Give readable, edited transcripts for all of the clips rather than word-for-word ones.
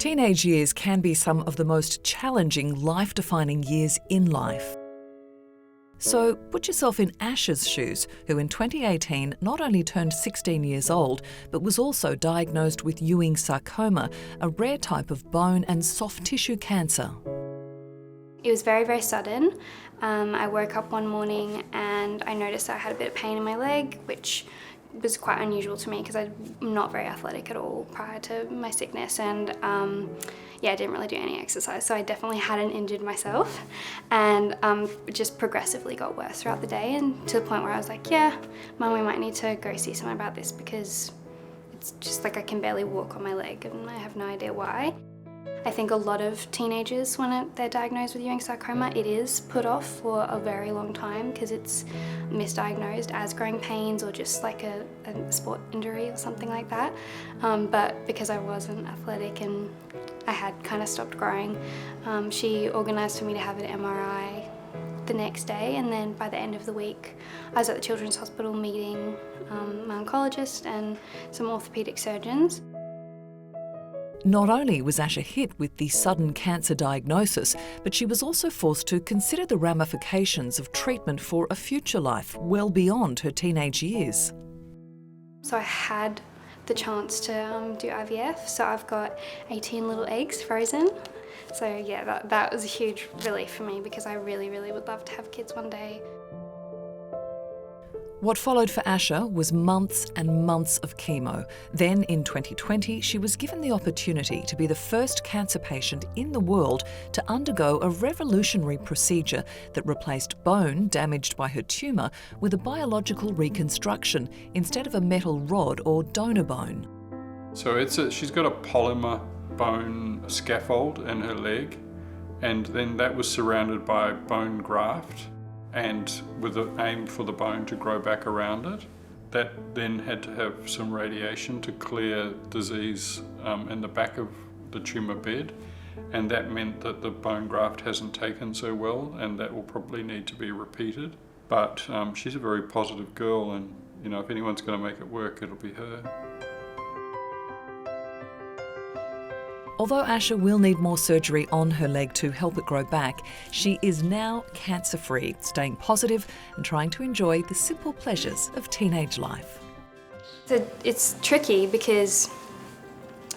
Teenage years can be some of the most challenging, life-defining years in life. So put yourself in Asha's shoes, who in 2018 not only turned 16 years old, but was also diagnosed with Ewing sarcoma, a rare type of bone and soft tissue cancer. It was very, very sudden. I woke up one morning and I noticed I had a bit of pain in my leg, which was quite unusual to me because I'm not very athletic at all prior to my sickness, and I didn't really do any exercise, so I definitely hadn't injured myself, and it just progressively got worse throughout the day, and to the point where I was like, yeah, Mum, we might need to go see someone about this because it's just like I can barely walk on my leg and I have no idea why. I think a lot of teenagers, when they're diagnosed with Ewing sarcoma, it is put off for a very long time because it's misdiagnosed as growing pains or just like a sport injury or something like that. But because I wasn't athletic and I had kind of stopped growing, she organised for me to have an MRI the next day, and then by the end of the week I was at the Children's Hospital meeting my oncologist and some orthopaedic surgeons. Not only was Asha hit with the sudden cancer diagnosis, but she was also forced to consider the ramifications of treatment for a future life well beyond her teenage years. So I had the chance to do IVF, so I've got 18 little eggs frozen. So yeah, that was a huge relief for me because I really, really would love to have kids one day. What followed for Asha was months and months of chemo. Then in 2020, she was given the opportunity to be the first cancer patient in the world to undergo a revolutionary procedure that replaced bone damaged by her tumour with a biological reconstruction instead of a metal rod or donor bone. So she's got a polymer bone scaffold in her leg, and then that was surrounded by bone graft, and with an aim for the bone to grow back around it. That then had to have some radiation to clear disease in the back of the tumour bed, and that meant that the bone graft hasn't taken so well, and that will probably need to be repeated. But she's a very positive girl, and if anyone's going to make it work, it'll be her. Although Asha will need more surgery on her leg to help it grow back, she is now cancer-free, staying positive and trying to enjoy the simple pleasures of teenage life. It's tricky because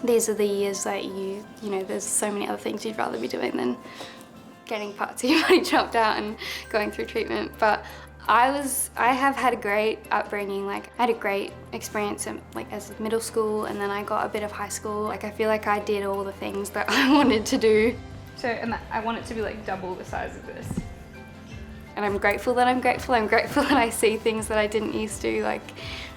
these are the years that there's so many other things you'd rather be doing than getting parts of your body chopped out and going through treatment. But I have had a great upbringing. I had a great experience as middle school, and then I got a bit of high school. I feel like I did all the things that I wanted to do. And I want it to be double the size of this. And I'm grateful that I'm grateful. I'm grateful that I see things that I didn't used to,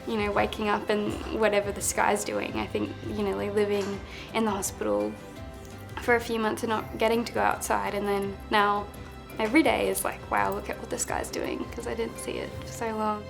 waking up and whatever the sky's doing. I think, living in the hospital for a few months and not getting to go outside, and then now every day is wow, look at what this guy's doing, because I didn't see it for so long.